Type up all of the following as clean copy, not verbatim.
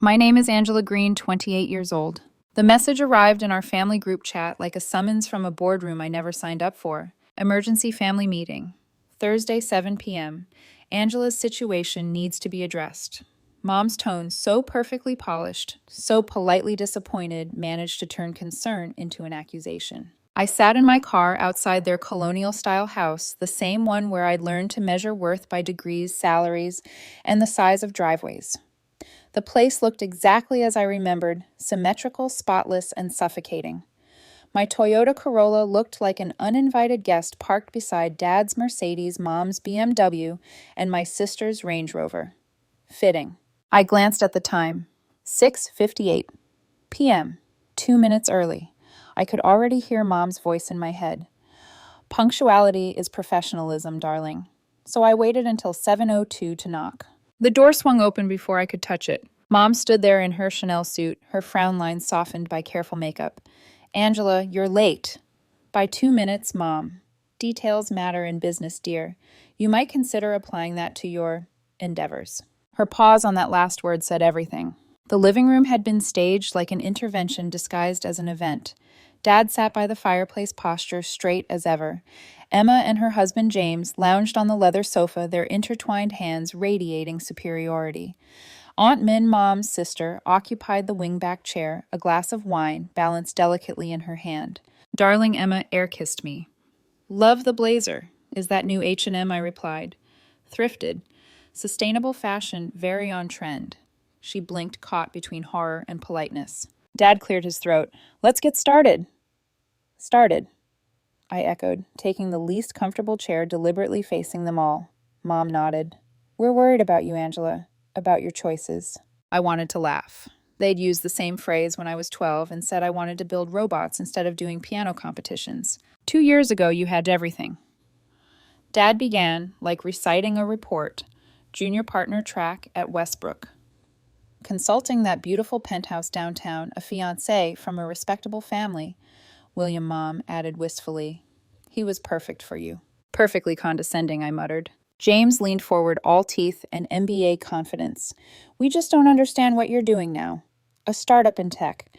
My name is Angela Green, 28 years old. The message arrived in our family group chat like a summons from a boardroom I never signed up for. Emergency family meeting. Thursday, 7 p.m. Angela's situation needs to be addressed. Mom's tone, so perfectly polished, so politely disappointed, managed to turn concern into an accusation. I sat in my car outside their colonial-style house, the same one where I'd learned to measure worth by degrees, salaries, and the size of driveways. The place looked exactly as I remembered, symmetrical, spotless, and suffocating. My Toyota Corolla looked like an uninvited guest parked beside Dad's Mercedes, Mom's BMW, and my sister's Range Rover. Fitting. I glanced at the time. 6:58 p.m., 2 minutes early. I could already hear Mom's voice in my head. Punctuality is professionalism, darling. So I waited until 7:02 to knock. The door swung open before I could touch it. Mom stood there in her Chanel suit, her frown lines softened by careful makeup. "Angela, you're late." "By 2 minutes, Mom. Details matter in business, dear. You might consider applying that to your endeavors." Her pause on that last word said everything. The living room had been staged like an intervention disguised as an event. Dad sat by the fireplace posture, straight as ever. Emma and her husband James lounged on the leather sofa, their intertwined hands radiating superiority. Aunt Min, Mom's sister, occupied the wingback chair, a glass of wine balanced delicately in her hand. Darling Emma air-kissed me. "Love the blazer. Is that new H&M?" I replied. "Thrifted. Sustainable fashion, very on trend." She blinked, caught between horror and politeness. Dad cleared his throat. "Let's get started." "Started," I echoed, taking the least comfortable chair deliberately facing them all. Mom nodded. "We're worried about you, Angela, about your choices." I wanted to laugh. They'd used the same phrase when I was 12 and said I wanted to build robots instead of doing piano competitions. 2 years ago, you had everything. Dad began, like reciting a report, junior partner track at Westbrook. Consulting that beautiful penthouse downtown, a fiancé from a respectable family, William Mom added wistfully. "He was perfect for you." "Perfectly condescending," I muttered. James leaned forward, all teeth and MBA confidence. "We just don't understand what you're doing now. A startup in tech.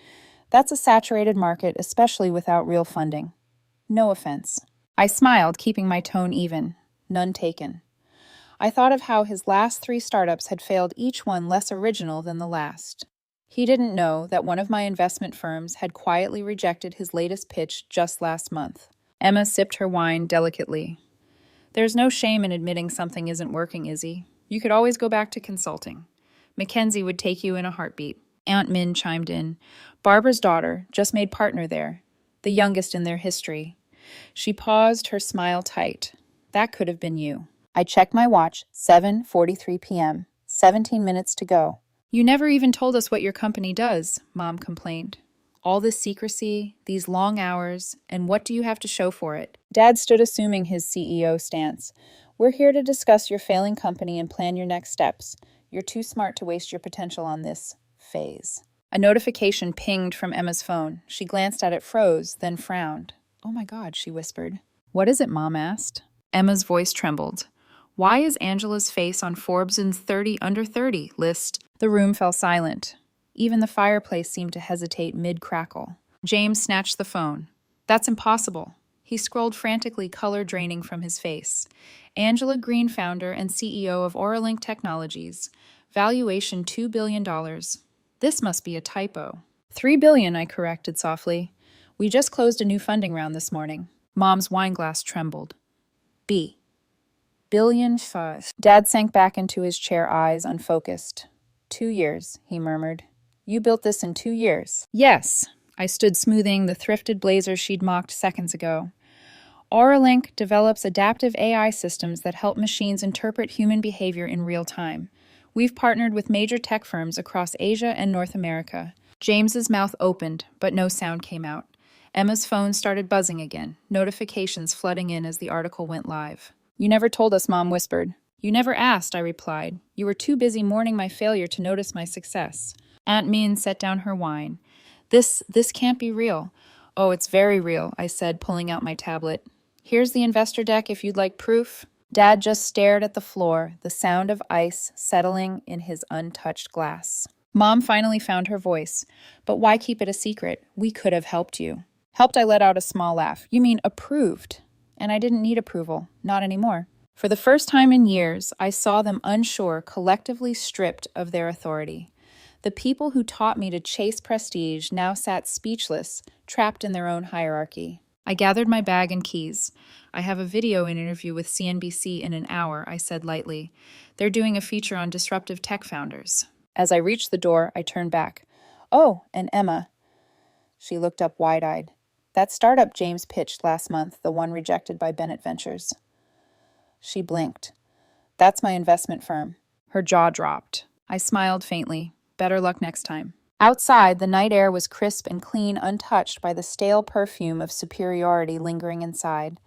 That's a saturated market, especially without real funding." "No offense." I smiled, keeping my tone even. None taken. I thought of how his last 3 startups had failed, each one less original than the last. He didn't know that one of my investment firms had quietly rejected his latest pitch just last month. Emma sipped her wine delicately. "There's no shame in admitting something isn't working, Izzy. You could always go back to consulting. Mackenzie would take you in a heartbeat." Aunt Min chimed in. "Barbara's daughter just made partner there, the youngest in their history." She paused, her smile tight. "That could have been you." I checked my watch, 7:43 p.m., 17 minutes to go. "You never even told us what your company does," Mom complained. "All this secrecy, these long hours, and what do you have to show for it?" Dad stood assuming his CEO stance. "We're here to discuss your failing company and plan your next steps. You're too smart to waste your potential on this phase." A notification pinged from Emma's phone. She glanced at it, froze, then frowned. "Oh my God," she whispered. "What is it?" Mom asked. Emma's voice trembled. "Why is Angela's face on Forbes' 30 under 30 list?" The room fell silent. Even the fireplace seemed to hesitate mid-crackle. James snatched the phone. "That's impossible." He scrolled frantically, color draining from his face. "Angela Green, founder and CEO of Auralink Technologies. Valuation $2 billion. This must be a typo." $3 billion, I corrected softly. "We just closed a new funding round this morning." Mom's wineglass trembled. "B. Billion five." Dad sank back into his chair, eyes unfocused. 2 years, he murmured. "You built this in 2 years?" "Yes." I stood smoothing the thrifted blazer she'd mocked seconds ago. Auralink develops adaptive AI systems that help machines interpret human behavior in real time. We've partnered with major tech firms across Asia and North America. James's mouth opened, but no sound came out. Emma's phone started buzzing again, notifications flooding in as the article went live. "You never told us," Mom whispered. "You never asked," I replied. "You were too busy mourning my failure to notice my success." Aunt Min set down her wine. This can't be real." "Oh, it's very real," I said, pulling out my tablet. "Here's the investor deck if you'd like proof." Dad just stared at the floor, the sound of ice settling in his untouched glass. Mom finally found her voice. But why keep it a secret? We could have helped you. Helped, I let out a small laugh. You mean approved? And I didn't need approval. Not anymore. For the first time in years, I saw them unsure, collectively stripped of their authority. The people who taught me to chase prestige now sat speechless, trapped in their own hierarchy. I gathered my bag and keys. I have a video interview with CNBC in an hour, I said lightly. They're doing a feature on disruptive tech founders. As I reached the door, I turned back. Oh, and Emma. She looked up wide-eyed. That startup James pitched last month, the one rejected by Bennett Ventures. She blinked. That's my investment firm. Her jaw dropped. I smiled faintly. Better luck next time. Outside, the night air was crisp and clean, untouched by the stale perfume of superiority lingering inside.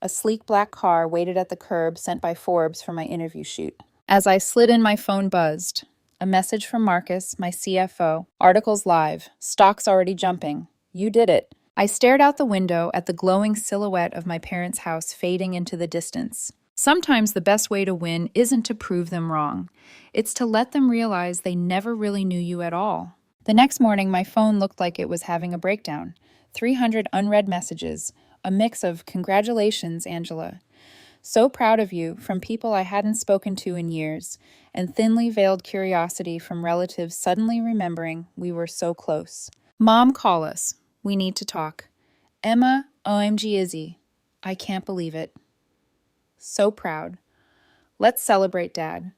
A sleek black car waited at the curb sent by Forbes for my interview shoot. As I slid in, my phone buzzed. A message from Marcus, my CFO. Articles live. Stocks already jumping. You did it. I stared out the window at the glowing silhouette of my parents' house fading into the distance. Sometimes the best way to win isn't to prove them wrong. It's to let them realize they never really knew you at all. The next morning, my phone looked like it was having a breakdown. 300 unread messages, a mix of "Congratulations, Angela. So proud of you" from people I hadn't spoken to in years, and thinly veiled curiosity from relatives suddenly remembering we were so close. Mom, call us. We need to talk. Emma, OMG Izzy. I can't believe it. So proud. Let's celebrate, Dad.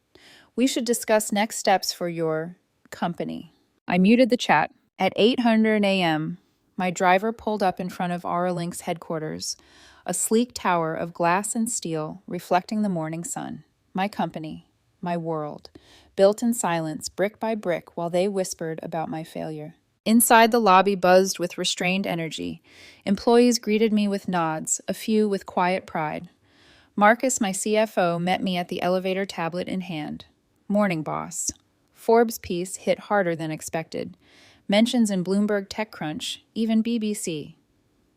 We should discuss next steps for your company. I muted the chat. At 8:00 a.m., my driver pulled up in front of Auralink's headquarters, a sleek tower of glass and steel reflecting the morning sun. My company, my world, built in silence, brick by brick, while they whispered about my failure. Inside, the lobby buzzed with restrained energy. Employees greeted me with nods, a few with quiet pride. Marcus, my CFO, met me at the elevator, tablet in hand. Morning, boss. Forbes' piece hit harder than expected. Mentions in Bloomberg TechCrunch, even BBC.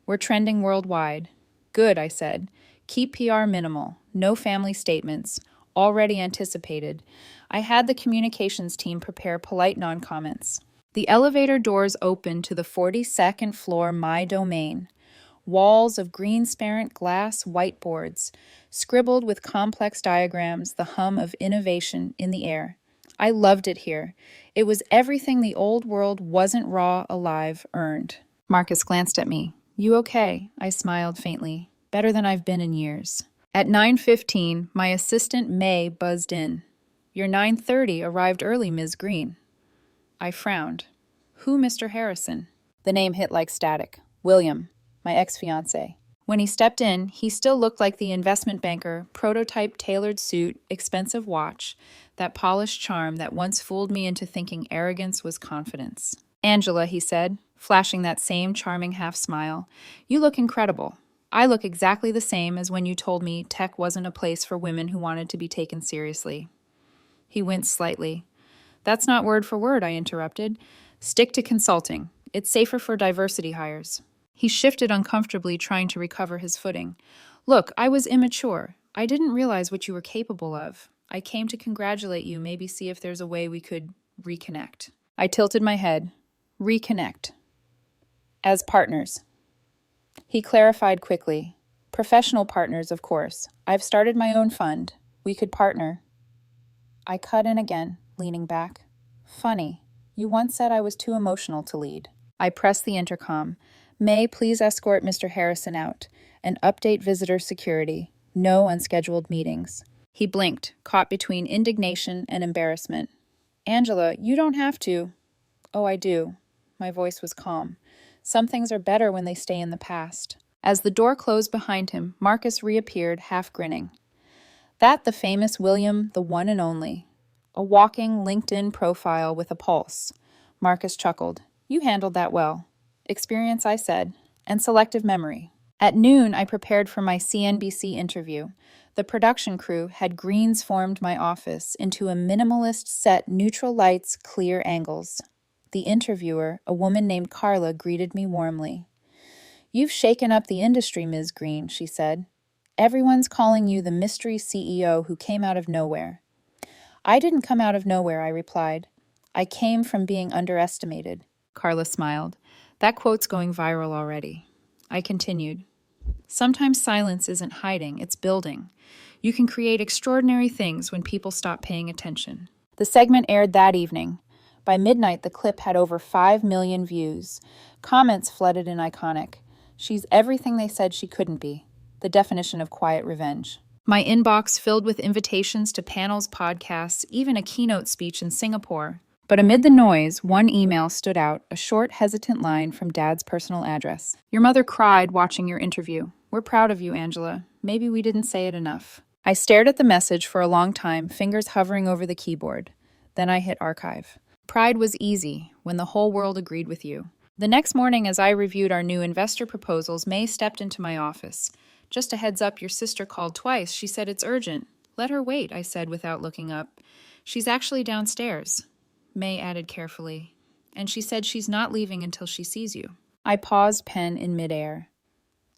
We're trending worldwide. Good, I said. Keep PR minimal. No family statements. Already anticipated. I had the communications team prepare polite non-comments. The elevator doors opened to the 42nd floor My Domain. Walls of green-sparent glass whiteboards, scribbled with complex diagrams, the hum of innovation in the air. I loved it here. It was everything the old world wasn't raw, alive, earned. Marcus glanced at me. You okay? I smiled faintly. Better than I've been in years. At 9:15, my assistant May buzzed in. Your 9:30 arrived early, Ms. Green. I frowned. Who, Mr. Harrison? The name hit like static. William, my ex-fiancé. When he stepped in, he still looked like the investment banker, prototype tailored suit, expensive watch, that polished charm that once fooled me into thinking arrogance was confidence. Angela, he said, flashing that same charming half-smile, you look incredible. I look exactly the same as when you told me tech wasn't a place for women who wanted to be taken seriously. He winced slightly. That's not word for word, I interrupted. Stick to consulting. It's safer for diversity hires. He shifted uncomfortably, trying to recover his footing. Look, I was immature. I didn't realize what you were capable of. I came to congratulate you, maybe see if there's a way we could reconnect. I tilted my head. Reconnect. As partners. He clarified quickly. Professional partners, of course. I've started my own fund. We could partner. I cut in again, leaning back. Funny. You once said I was too emotional to lead. I pressed the intercom. May, please escort Mr. Harrison out and update visitor security. No unscheduled meetings. He blinked, caught between indignation and embarrassment. Angela, you don't have to. Oh, I do. My voice was calm. Some things are better when they stay in the past. As the door closed behind him, Marcus reappeared, half grinning. That the famous William, the one and only. A walking LinkedIn profile with a pulse. Marcus chuckled. You handled that well. Experience, I said, and selective memory. At noon, I prepared for my CNBC interview. The production crew had greens formed my office into a minimalist set, neutral lights, clear angles. The interviewer, a woman named Carla, greeted me warmly. You've shaken up the industry, Ms. Green, she said. Everyone's calling you the mystery CEO who came out of nowhere. I didn't come out of nowhere, I replied. I came from being underestimated. Carla smiled. That quote's going viral already. I continued. Sometimes silence isn't hiding, it's building. You can create extraordinary things when people stop paying attention. The segment aired that evening. By midnight, the clip had over 5 million views. Comments flooded in iconic. She's everything they said she couldn't be. The definition of quiet revenge. My inbox filled with invitations to panels, podcasts, even a keynote speech in Singapore. But amid the noise, one email stood out, a short, hesitant line from Dad's personal address. Your mother cried watching your interview. We're proud of you, Angela. Maybe we didn't say it enough. I stared at the message for a long time, fingers hovering over the keyboard. Then I hit archive. Pride was easy when the whole world agreed with you. The next morning, as I reviewed our new investor proposals, May stepped into my office. Just a heads up, your sister called twice. She said it's urgent. Let her wait, I said without looking up. She's actually downstairs. May added carefully. And she said she's not leaving until she sees you. I paused, pen in midair.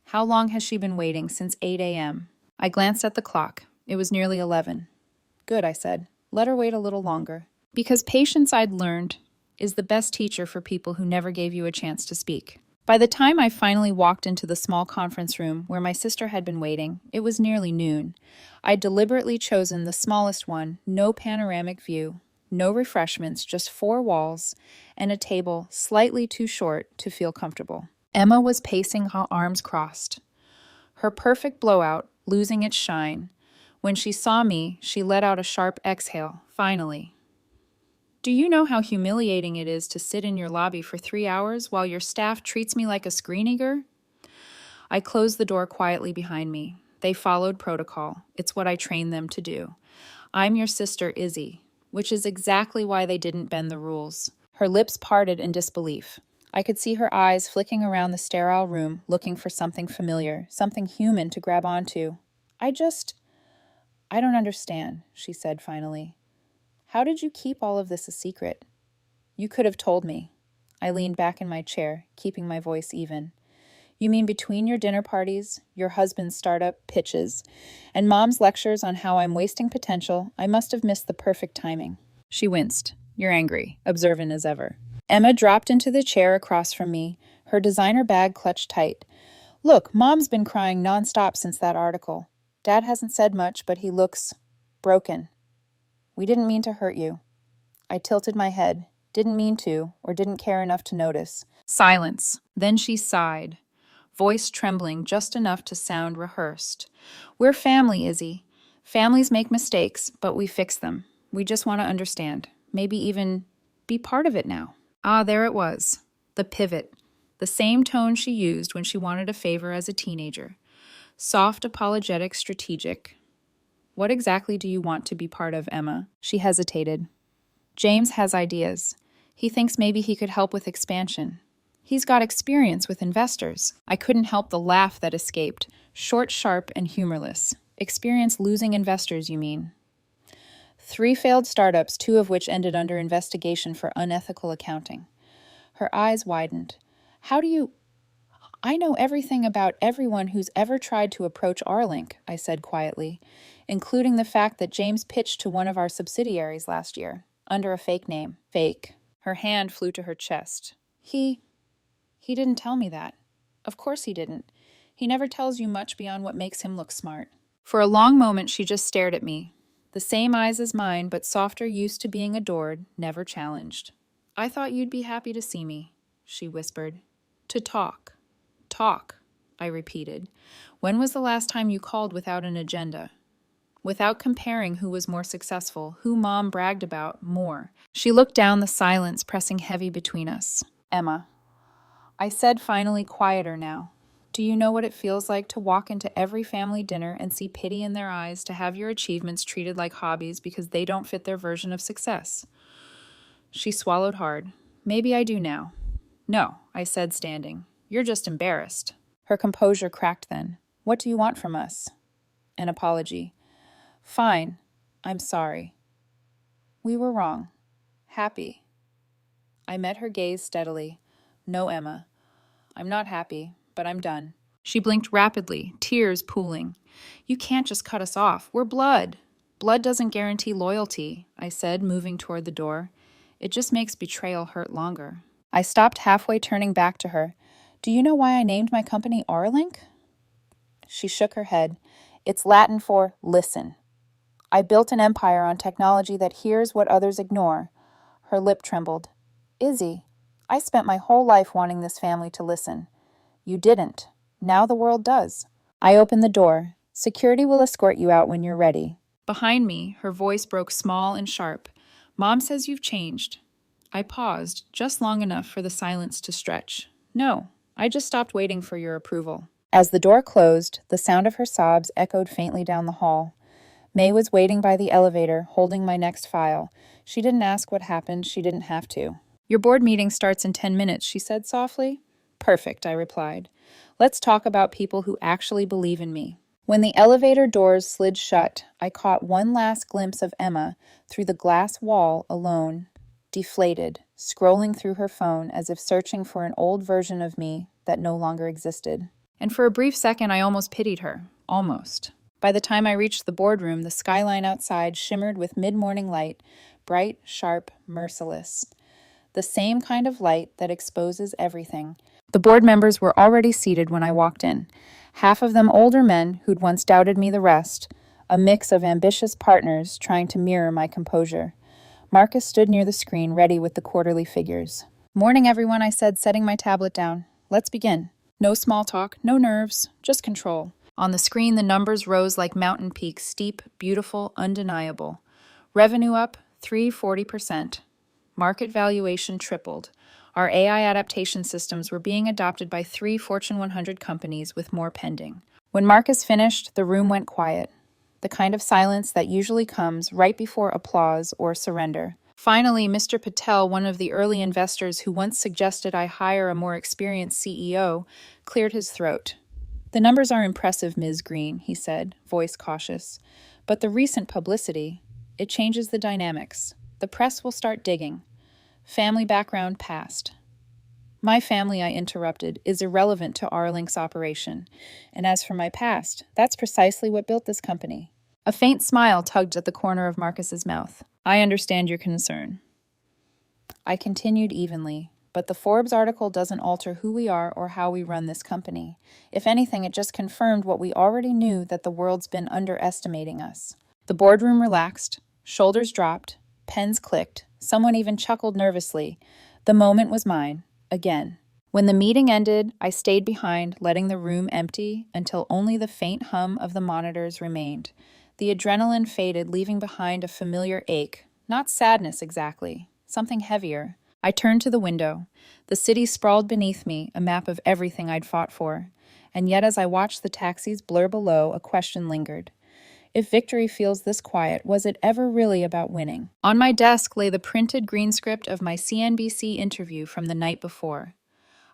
How long has she been waiting? Since 8 a.m. I glanced at the clock. It was nearly 11. Good, I said. Let her wait a little longer. Because patience, I'd learned, is the best teacher for people who never gave you a chance to speak. By the time I finally walked into the small conference room where my sister had been waiting, it was nearly noon. I'd deliberately chosen the smallest one, no panoramic view, no refreshments, just 4 walls, and a table slightly too short to feel comfortable. Emma was pacing, her arms crossed. Her perfect blowout losing its shine. When she saw me, she let out a sharp exhale, finally. Do you know how humiliating it is to sit in your lobby for 3 hours while your staff treats me like a screen eater? I closed the door quietly behind me. They followed protocol. It's what I trained them to do. I'm your sister, Izzy, which is exactly why they didn't bend the rules. Her lips parted in disbelief. I could see her eyes flicking around the sterile room, looking for something familiar, something human to grab onto. I don't understand, she said finally. How did you keep all of this a secret? You could have told me. I leaned back in my chair, keeping my voice even. You mean between your dinner parties, your husband's startup pitches, and Mom's lectures on how I'm wasting potential, I must have missed the perfect timing. She winced. You're angry, observant as ever. Emma dropped into the chair across from me, her designer bag clutched tight. Look, Mom's been crying nonstop since that article. Dad hasn't said much, but he looks broken. We didn't mean to hurt you. I tilted my head. Didn't mean to, or didn't care enough to notice. Silence. Then she sighed, voice trembling just enough to sound rehearsed. We're family, Izzy. Families make mistakes, but we fix them. We just want to understand. Maybe even be part of it now. Ah, there it was. The pivot. The same tone she used when she wanted a favor as a teenager. Soft, apologetic, strategic. What exactly do you want to be part of, Emma? She hesitated. James has ideas. He thinks maybe he could help with expansion. He's got experience with investors. I couldn't help the laugh that escaped. Short, sharp, and humorless. Experience losing investors, you mean? 3 failed startups, 2 of which ended under investigation for unethical accounting. Her eyes widened. I know everything about everyone who's ever tried to approach Arlink, I said quietly, including the fact that James pitched to one of our subsidiaries last year, under a fake name. Fake. Her hand flew to her chest. He didn't tell me that. Of course he didn't. He never tells you much beyond what makes him look smart. For a long moment, she just stared at me. The same eyes as mine, but softer, used to being adored, never challenged. I thought you'd be happy to see me, she whispered. To talk. Talk, I repeated. When was the last time you called without an agenda? Without comparing who was more successful, who Mom bragged about more. She looked down, the silence pressing heavy between us. Emma. I said, finally quieter now. Do you know what it feels like to walk into every family dinner and see pity in their eyes, to have your achievements treated like hobbies because they don't fit their version of success? She swallowed hard. Maybe I do now. No, I said, standing. You're just embarrassed. Her composure cracked then. What do you want from us? An apology. Fine. I'm sorry. We were wrong. Happy. I met her gaze steadily. No, Emma. I'm not happy, but I'm done. She blinked rapidly, tears pooling. You can't just cut us off. We're blood. Blood doesn't guarantee loyalty, I said, moving toward the door. It just makes betrayal hurt longer. I stopped halfway, turning back to her. Do you know why I named my company Arlink? She shook her head. It's Latin for listen. I built an empire on technology that hears what others ignore. Her lip trembled. Izzy, I spent my whole life wanting this family to listen. You didn't. Now the world does. I opened the door. Security will escort you out when you're ready. Behind me, her voice broke small and sharp. Mom says you've changed. I paused, just long enough for the silence to stretch. No, I just stopped waiting for your approval. As the door closed, the sound of her sobs echoed faintly down the hall. May was waiting by the elevator, holding my next file. She didn't ask what happened. She didn't have to. Your board meeting starts in 10 minutes, she said softly. Perfect, I replied. Let's talk about people who actually believe in me. When the elevator doors slid shut, I caught one last glimpse of Emma through the glass wall alone, deflated, scrolling through her phone as if searching for an old version of me that no longer existed. And for a brief second, I almost pitied her. Almost. By the time I reached the boardroom, the skyline outside shimmered with mid-morning light, bright, sharp, merciless. The same kind of light that exposes everything. The board members were already seated when I walked in. Half of them older men who'd once doubted me the rest, a mix of ambitious partners trying to mirror my composure. Marcus stood near the screen, ready with the quarterly figures. Morning, everyone, I said, setting my tablet down. Let's begin. No small talk, no nerves, just control. On the screen, the numbers rose like mountain peaks, steep, beautiful, undeniable. Revenue up 340%. Market valuation tripled. Our AI adaptation systems were being adopted by 3 Fortune 100 companies, with more pending. When Marcus finished, the room went quiet. The kind of silence that usually comes right before applause or surrender. Finally, Mr. Patel, one of the early investors who once suggested I hire a more experienced CEO, cleared his throat. The numbers are impressive, Ms. Green, he said, voice cautious. But the recent publicity, it changes the dynamics. The press will start digging. Family background past. My family, I interrupted, is irrelevant to Arlink's operation. And as for my past, that's precisely what built this company. A faint smile tugged at the corner of Marcus's mouth. I understand your concern. I continued evenly. But the Forbes article doesn't alter who we are or how we run this company. If anything, it just confirmed what we already knew, that the world's been underestimating us. The boardroom relaxed, shoulders dropped, pens clicked, someone even chuckled nervously. The moment was mine, again. When the meeting ended, I stayed behind, letting the room empty until only the faint hum of the monitors remained. The adrenaline faded, leaving behind a familiar ache. Not sadness exactly, something heavier. I turned to the window. The city sprawled beneath me, a map of everything I'd fought for. And yet as I watched the taxis blur below, a question lingered. If victory feels this quiet, was it ever really about winning? On my desk lay the printed green script of my CNBC interview from the night before.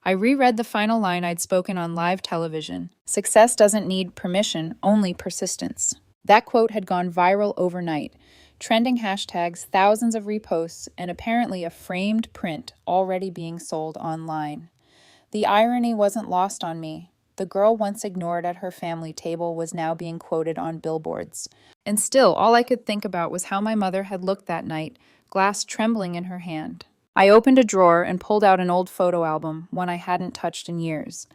I reread the final line I'd spoken on live television. Success doesn't need permission, only persistence. That quote had gone viral overnight. Trending hashtags, thousands of reposts, and apparently a framed print already being sold online. The irony wasn't lost on me. The girl once ignored at her family table was now being quoted on billboards. And still, all I could think about was how my mother had looked that night, glass trembling in her hand. I opened a drawer and pulled out an old photo album, one I hadn't touched in years.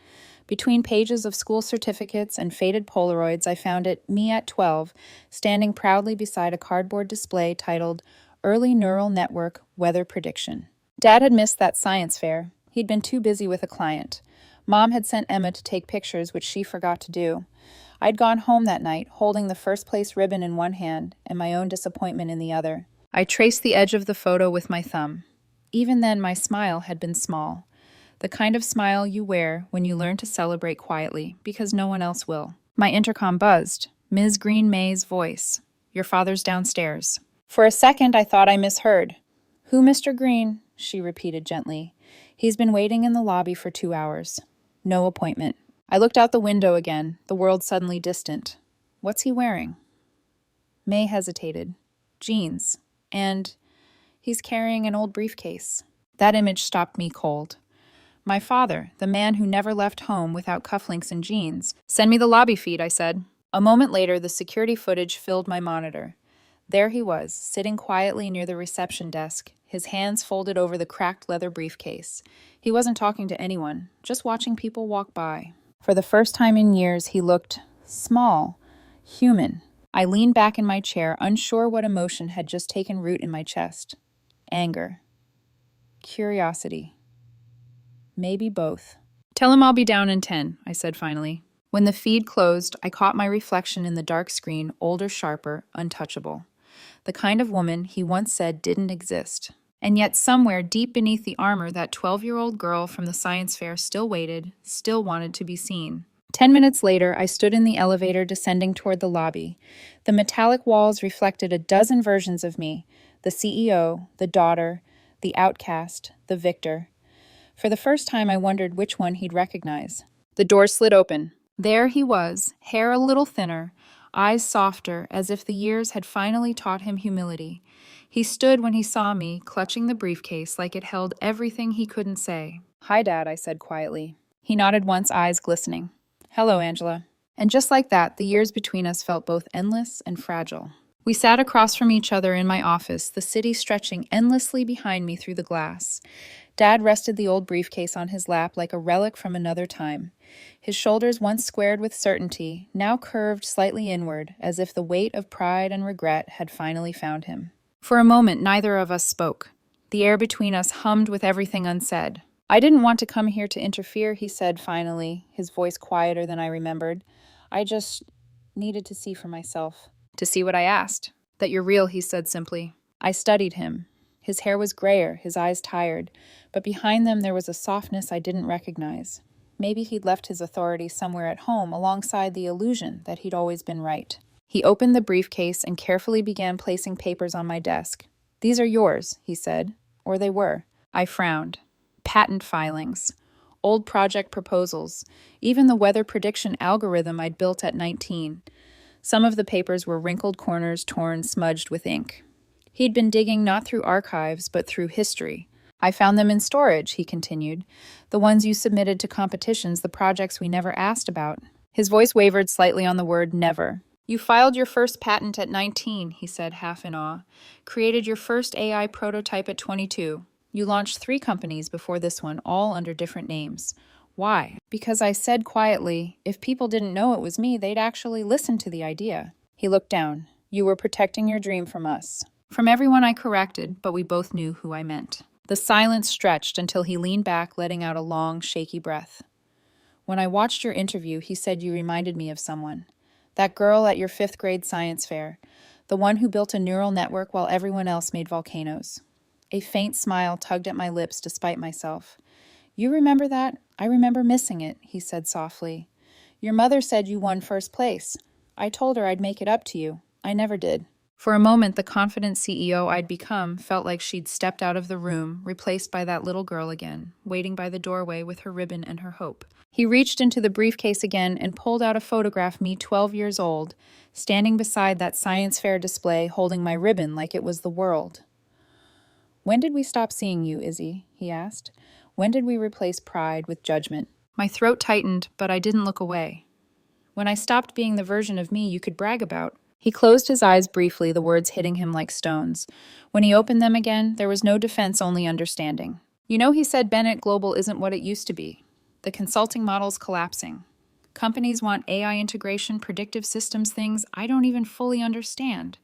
Between pages of school certificates and faded Polaroids, I found it, me at 12, standing proudly beside a cardboard display titled Early Neural Network Weather Prediction. Dad had missed that science fair. He'd been too busy with a client. Mom had sent Emma to take pictures, which she forgot to do. I'd gone home that night, holding the first place ribbon in one hand and my own disappointment in the other. I traced the edge of the photo with my thumb. Even then, my smile had been small. The kind of smile you wear when you learn to celebrate quietly, because no one else will. My intercom buzzed. Ms. Green May's voice. Your father's downstairs. For a second, I thought I misheard. Who, Mr. Green? She repeated gently. He's been waiting in the lobby for 2 hours. No appointment. I looked out the window again, the world suddenly distant. What's he wearing? May hesitated. Jeans. And he's carrying an old briefcase. That image stopped me cold. My father, the man who never left home without cufflinks and jeans. Send me the lobby feed, I said. A moment later, the security footage filled my monitor. There he was, sitting quietly near the reception desk, his hands folded over the cracked leather briefcase. He wasn't talking to anyone, just watching people walk by. For the first time in years, he looked small, human. I leaned back in my chair, unsure what emotion had just taken root in my chest. Anger. Curiosity. Maybe both. "Tell him I'll be down in 10, I said finally. When the feed closed, I caught my reflection in the dark screen, older, sharper, untouchable. The kind of woman he once said didn't exist. And yet somewhere deep beneath the armor, that 12-year-old girl from the science fair still waited, still wanted to be seen. 10 minutes later, I stood in the elevator descending toward the lobby. The metallic walls reflected a dozen versions of me: the CEO, the daughter, the outcast, the victor. For the first time, I wondered which one he'd recognize. The door slid open. There he was, hair a little thinner, eyes softer, as if the years had finally taught him humility. He stood when he saw me, clutching the briefcase like it held everything he couldn't say. "Hi, Dad," I said quietly. He nodded once, eyes glistening. "Hello, Angela." And just like that, the years between us felt both endless and fragile. We sat across from each other in my office, the city stretching endlessly behind me through the glass. Dad rested the old briefcase on his lap like a relic from another time. His shoulders, once squared with certainty, now curved slightly inward, as if the weight of pride and regret had finally found him. For a moment, neither of us spoke. The air between us hummed with everything unsaid. "I didn't want to come here to interfere," he said finally, his voice quieter than I remembered. "I just needed to see for myself." "To see what I asked." "That you're real," he said simply. I studied him. His hair was grayer, his eyes tired, but behind them there was a softness I didn't recognize. Maybe he'd left his authority somewhere at home alongside the illusion that he'd always been right. He opened the briefcase and carefully began placing papers on my desk. "These are yours," he said. Or they were. I frowned. Patent filings. Old project proposals. Even the weather prediction algorithm I'd built at 19. Some of the papers were wrinkled corners, torn, smudged with ink. He'd been digging not through archives, but through history. "I found them in storage," he continued. "The ones you submitted to competitions, the projects we never asked about." His voice wavered slightly on the word never. "You filed your first patent at 19, he said, half in awe. "Created your first AI prototype at 22. You launched 3 companies before this one, all under different names. Why?" "Because," I said quietly, "if people didn't know it was me, they'd actually listen to the idea." He looked down. "You were protecting your dream from us." From everyone, I corrected, but we both knew who I meant. The silence stretched until he leaned back, letting out a long, shaky breath. "When I watched your interview, he said you reminded me of someone. That girl at your 5th grade science fair. The one who built a neural network while everyone else made volcanoes." A faint smile tugged at my lips despite myself. "You remember that? I remember missing it," he said softly. "Your mother said you won first place. I told her I'd make it up to you. I never did." For a moment, the confident CEO I'd become felt like she'd stepped out of the room, replaced by that little girl again, waiting by the doorway with her ribbon and her hope. He reached into the briefcase again and pulled out a photograph me 12 years old, standing beside that science fair display holding my ribbon like it was the world. "When did we stop seeing you, Izzy?" he asked. "When did we replace pride with judgment?" My throat tightened, but I didn't look away. "When I stopped being the version of me you could brag about." He closed his eyes briefly, the words hitting him like stones. When he opened them again, there was no defense, only understanding. "You know," he said, "Bennett Global isn't what it used to be. The consulting model's collapsing. Companies want AI integration, predictive systems, things I don't even fully understand.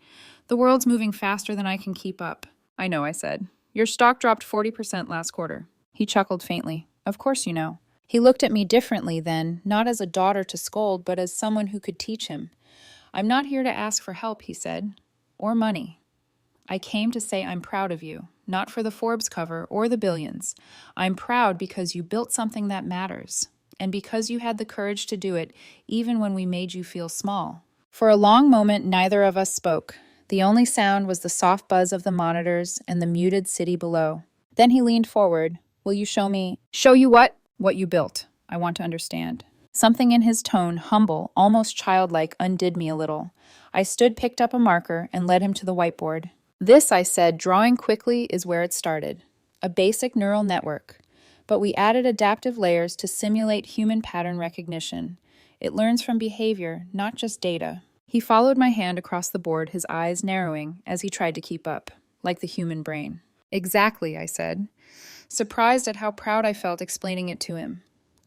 The world's moving faster than I can keep up." "I know," I said. "Your stock dropped 40% last quarter." He chuckled faintly. "Of course you know." He looked at me differently then, not as a daughter to scold, but as someone who could teach him. "I'm not here to ask for help," he said, "or money. I came to say I'm proud of you, not for the Forbes cover or the billions. I'm proud because you built something that matters, and because you had the courage to do it even when we made you feel small." For a long moment, neither of us spoke. The only sound was the soft buzz of the monitors and the muted city below. Then he leaned forward. "Will you show me—" "Show you what?" "What you built. I want to understand." Something in his tone, humble, almost childlike, undid me a little. I stood, picked up a marker, and led him to the whiteboard. "This," I said, drawing quickly, "is where it started. A basic neural network. But we added adaptive layers to simulate human pattern recognition. It learns from behavior, not just data." He followed my hand across the board, his eyes narrowing as he tried to keep up, like the human brain. Exactly, I said, surprised at how proud I felt explaining it to him.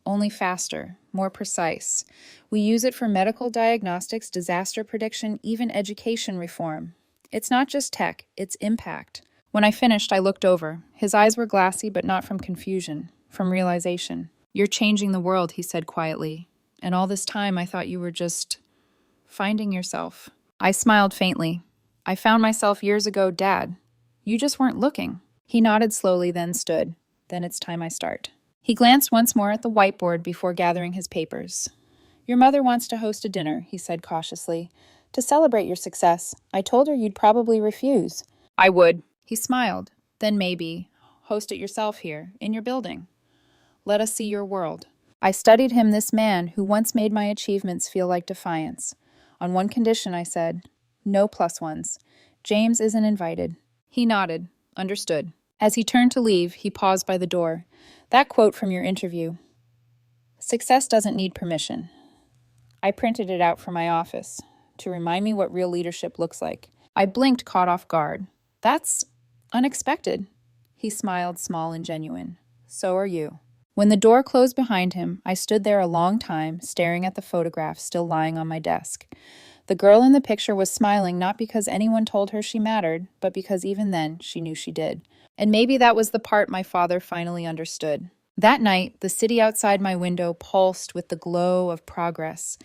Only faster, more precise. We use it for medical diagnostics, disaster prediction, even education reform. It's not just tech, it's impact. When I finished, I looked over. His eyes were glassy, but not from confusion, from realization. You're changing the world, he said quietly. And all this time, I thought you were just finding yourself. I smiled faintly. I found myself years ago, Dad. You just weren't looking. He nodded slowly, then stood. Then it's time I start. He glanced once more at the whiteboard before gathering his papers. Your mother wants to host a dinner, he said cautiously. To celebrate your success. I told her you'd probably refuse. I would. He smiled. Then maybe host it yourself here, in your building. Let us see your world. I studied him, this man who once made my achievements feel like defiance. On one condition, I said, no plus ones. James isn't invited. He nodded, understood. As he turned to leave, he paused by the door. That quote from your interview. Success doesn't need permission. I printed it out for my office to remind me what real leadership looks like. I blinked, caught off guard. That's unexpected. He smiled, small and genuine. So are you. When the door closed behind him, I stood there a long time, staring at the photograph still lying on my desk. The girl in the picture was smiling not because anyone told her she mattered, but because even then she knew she did. And maybe that was the part my father finally understood. That night, the city outside my window pulsed with the glow of progress,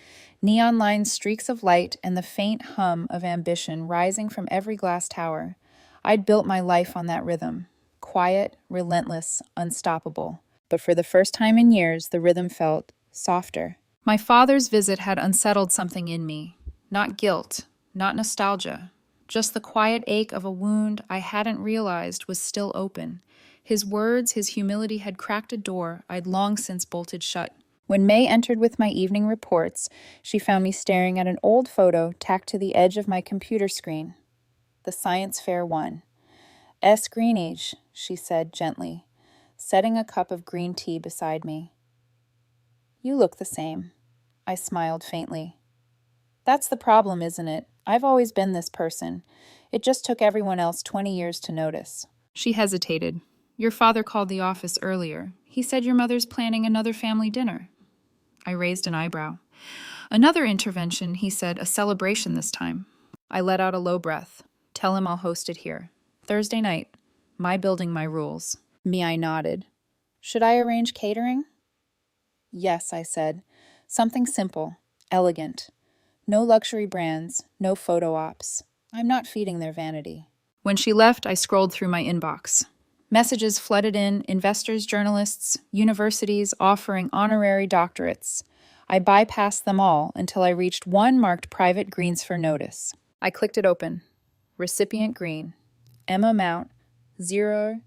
neon-lined streaks of light and the faint hum of ambition rising from every glass tower. I'd built my life on that rhythm, quiet, relentless, unstoppable. But for the first time in years, the rhythm felt softer. My father's visit had unsettled something in me. Not guilt, not nostalgia, just the quiet ache of a wound I hadn't realized was still open. His words, his humility had cracked a door I'd long since bolted shut. When May entered with my evening reports, she found me staring at an old photo tacked to the edge of my computer screen. The science fair one. S. Greenage, she said gently, setting a cup of green tea beside me. You look the same. I smiled faintly. That's the problem, isn't it? I've always been this person. It just took everyone else 20 years to notice. She hesitated. Your father called the office earlier. He said your mother's planning another family dinner. I raised an eyebrow. Another intervention, he said, a celebration this time. I let out a low breath. Tell him I'll host it here. Thursday night. My building, my rules. I nodded. Should I arrange catering? Yes, I said. Something simple, elegant. No luxury brands, no photo ops. I'm not feeding their vanity. When she left, I scrolled through my inbox. Messages flooded in, investors, journalists, universities offering honorary doctorates. I bypassed them all until I reached one marked private greens for notice. I clicked it open. Recipient green. Emma Mount, $0.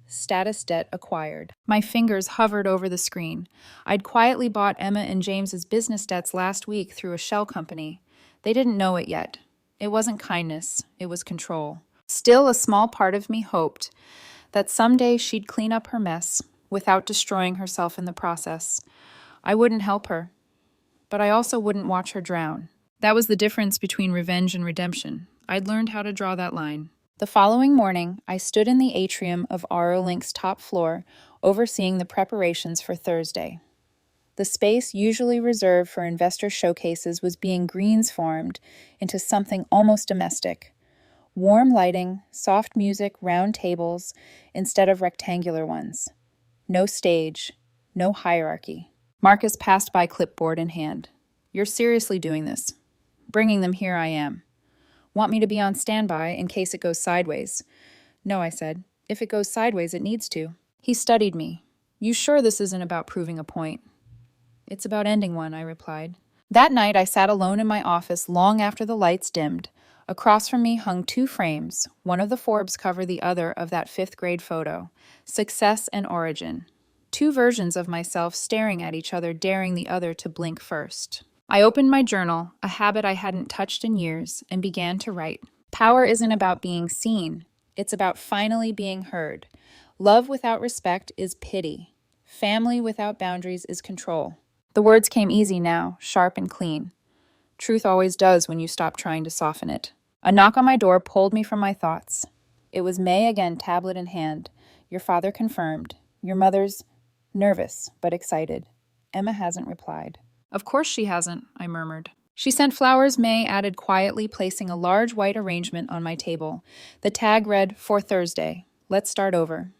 Status debt acquired. My fingers hovered over the screen. I'd quietly bought Emma and James's business debts last week through a shell company. They didn't know it yet. It wasn't kindness, it was control. Still, a small part of me hoped that someday she'd clean up her mess without destroying herself in the process. I wouldn't help her, but I also wouldn't watch her drown. That was the difference between revenge and redemption. I'd learned how to draw that line. The following morning, I stood in the atrium of AuroLink's top floor, overseeing the preparations for Thursday. The space usually reserved for investor showcases was being greensformed into something almost domestic. Warm lighting, soft music, round tables, instead of rectangular ones. No stage, no hierarchy. Marcus passed by clipboard in hand. You're seriously doing this. Bringing them here I am. Want me to be on standby in case it goes sideways? No, I said. If it goes sideways, it needs to. He studied me. You sure this isn't about proving a point? It's about ending one, I replied. That night, I sat alone in my office long after the lights dimmed. Across from me hung two frames, one of the Forbes cover, the other of that fifth-grade photo. Success and origin. Two versions of myself staring at each other, daring the other to blink first. I opened my journal, a habit I hadn't touched in years, and began to write. Power isn't about being seen. It's about finally being heard. Love without respect is pity. Family without boundaries is control. The words came easy now, sharp and clean. Truth always does when you stop trying to soften it. A knock on my door pulled me from my thoughts. It was May again, tablet in hand. Your father confirmed. Your mother's nervous, but excited. Emma hasn't replied. Of course she hasn't, I murmured. She sent flowers, May added quietly, placing a large white arrangement on my table. The tag read, for Thursday. Let's start over.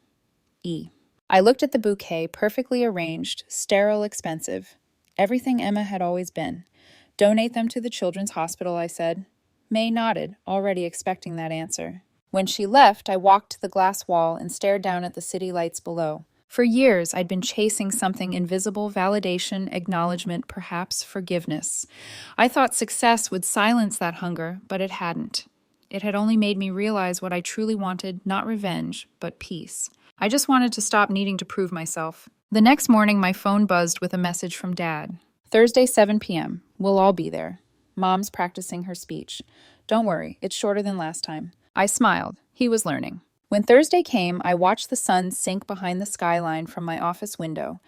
E. I looked at the bouquet, perfectly arranged, sterile, expensive. Everything Emma had always been. Donate them to the children's hospital, I said. May nodded, already expecting that answer. When she left, I walked to the glass wall and stared down at the city lights below. For years, I'd been chasing something invisible, validation, acknowledgement, perhaps forgiveness. I thought success would silence that hunger, but it hadn't. It had only made me realize what I truly wanted, not revenge, but peace. I just wanted to stop needing to prove myself. The next morning, my phone buzzed with a message from Dad. Thursday, 7 p.m. We'll all be there. Mom's practicing her speech. Don't worry, it's shorter than last time. I smiled. He was learning. When Thursday came, I watched the sun sink behind the skyline from my office window.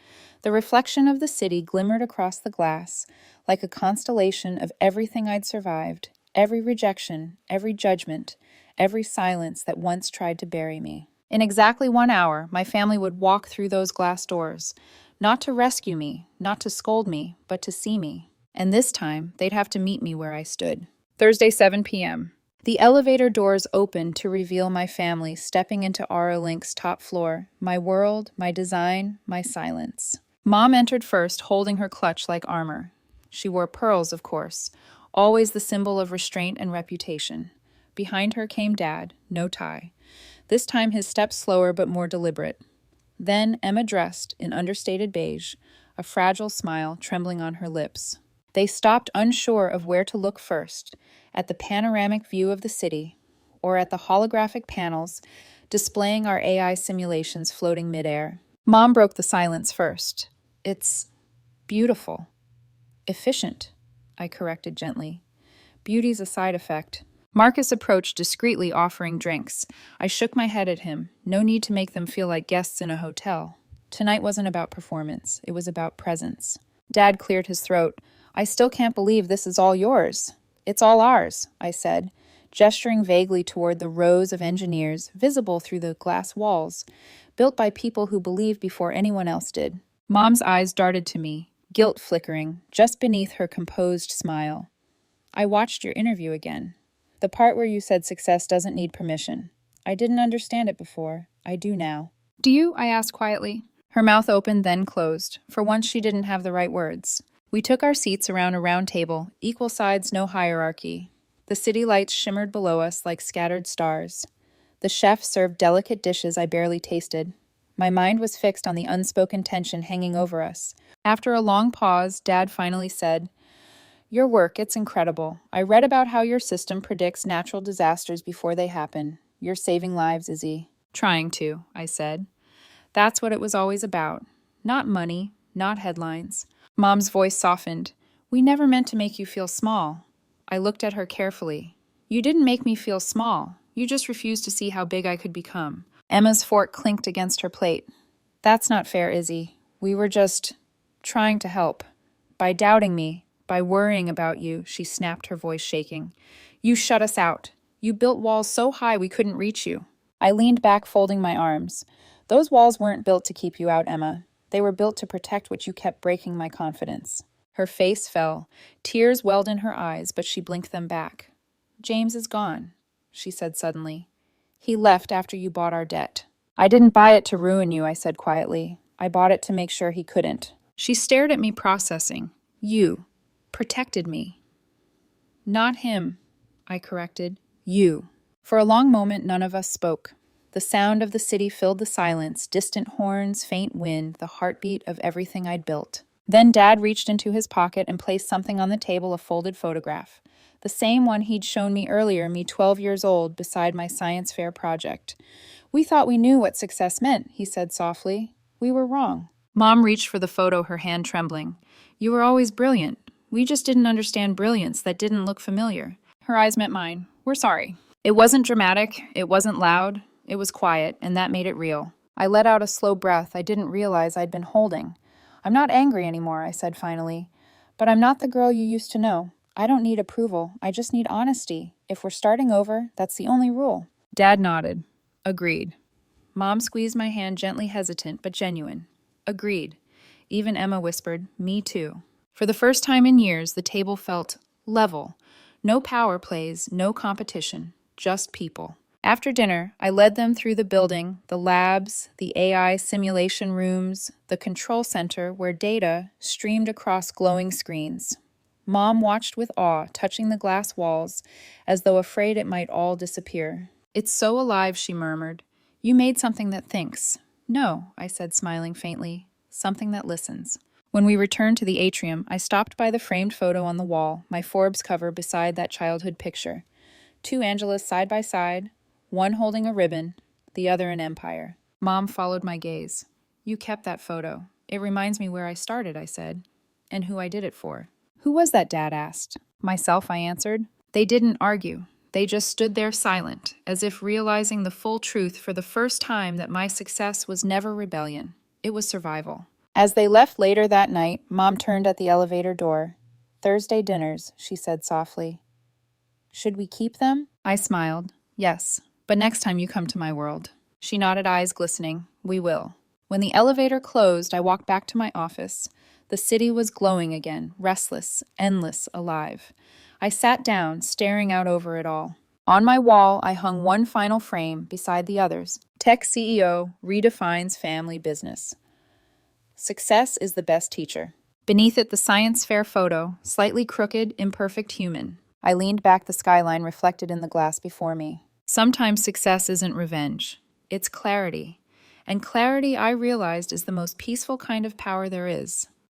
The reflection of the city glimmered across the glass, like a constellation of everything I'd survived, every rejection, every judgment, every silence that once tried to bury me. In exactly 1 hour, my family would walk through those glass doors, not to rescue me, not to scold me, but to see me. And this time, they'd have to meet me where I stood. Thursday, 7 p.m. The elevator doors opened to reveal my family stepping into Aura Link's top floor, my world, my design, my silence. Mom entered first, holding her clutch like armor. She wore pearls, of course, always the symbol of restraint and reputation. Behind her came Dad, no tie. This time his steps slower but more deliberate. Then Emma dressed in understated beige, a fragile smile trembling on her lips. They stopped unsure of where to look first, at the panoramic view of the city, or at the holographic panels displaying our AI simulations floating midair. Mom broke the silence first. It's beautiful. Efficient, I corrected gently. Beauty's a side effect. Marcus approached discreetly, offering drinks. I shook my head at him. No need to make them feel like guests in a hotel. Tonight wasn't about performance. It was about presence. Dad cleared his throat. I still can't believe this is all yours. It's all ours, I said, gesturing vaguely toward the rows of engineers visible through the glass walls, built by people who believed before anyone else did. Mom's eyes darted to me, guilt flickering, just beneath her composed smile. I watched your interview again. The part where you said success doesn't need permission. I didn't understand it before. I do now. Do you? I asked quietly. Her mouth opened, then closed. For once, she didn't have the right words. We took our seats around a round table, equal sides, no hierarchy. The city lights shimmered below us like scattered stars. The chef served delicate dishes I barely tasted. My mind was fixed on the unspoken tension hanging over us. After a long pause, Dad finally said, Your work, it's incredible. I read about how your system predicts natural disasters before they happen. You're saving lives, Izzy. Trying to, I said. That's what it was always about. Not money, not headlines. Mom's voice softened. We never meant to make you feel small. I looked at her carefully. You didn't make me feel small. You just refused to see how big I could become. Emma's fork clinked against her plate. That's not fair, Izzy. We were just trying to help. By doubting me, by worrying about you, she snapped, her voice shaking. You shut us out. You built walls so high we couldn't reach you. I leaned back, folding my arms. Those walls weren't built to keep you out, Emma. They were built to protect what you kept breaking my confidence. Her face fell. Tears welled in her eyes, but she blinked them back. James is gone, she said suddenly. He left after you bought our debt. I didn't buy it to ruin you, I said quietly. I bought it to make sure he couldn't. She stared at me, processing. You protected me. Not him, I corrected. You. For a long moment, none of us spoke. The sound of the city filled the silence, distant horns, faint wind, the heartbeat of everything I'd built. Then Dad reached into his pocket and placed something on the table, a folded photograph. The same one he'd shown me earlier, me 12 years old, beside my science fair project. We thought we knew what success meant, he said softly. We were wrong. Mom reached for the photo, her hand trembling. You were always brilliant. We just didn't understand brilliance that didn't look familiar. Her eyes met mine. We're sorry. It wasn't dramatic. It wasn't loud. It was quiet, and that made it real. I let out a slow breath I didn't realize I'd been holding. I'm not angry anymore, I said finally. But I'm not the girl you used to know. I don't need approval. I just need honesty. If we're starting over, that's the only rule. Dad nodded. Agreed. Mom squeezed my hand, gently hesitant but genuine. Agreed. Even Emma whispered, "Me too." For the first time in years, the table felt level. No power plays, no competition, just people. After dinner, I led them through the building, the labs, the AI simulation rooms, the control center where data streamed across glowing screens. Mom watched with awe, touching the glass walls, as though afraid it might all disappear. "It's so alive," she murmured. "You made something that thinks." "No," I said, smiling faintly. "Something that listens." When we returned to the atrium, I stopped by the framed photo on the wall, my Forbes cover beside that childhood picture. Two Angelas side by side, one holding a ribbon, the other an empire. Mom followed my gaze. "You kept that photo. It reminds me where I started," I said, "and who I did it for." "Who was that?" Dad asked. "Myself," I answered. They didn't argue. They just stood there silent, as if realizing the full truth for the first time that my success was never rebellion. It was survival. As they left later that night, Mom turned at the elevator door. "Thursday dinners," she said softly. "Should we keep them?" I smiled. "Yes, but next time you come to my world." She nodded, eyes glistening. "We will." When the elevator closed, I walked back to my office. The city was glowing again, restless, endless, alive. I sat down, staring out over it all. On my wall, I hung one final frame beside the others. Tech CEO redefines family business. Success is the best teacher. Beneath it, the science fair photo, slightly crooked, imperfect human. I leaned back, the skyline reflected in the glass before me. Sometimes success isn't revenge. It's clarity. And clarity, I realized, is the most peaceful kind of power there is.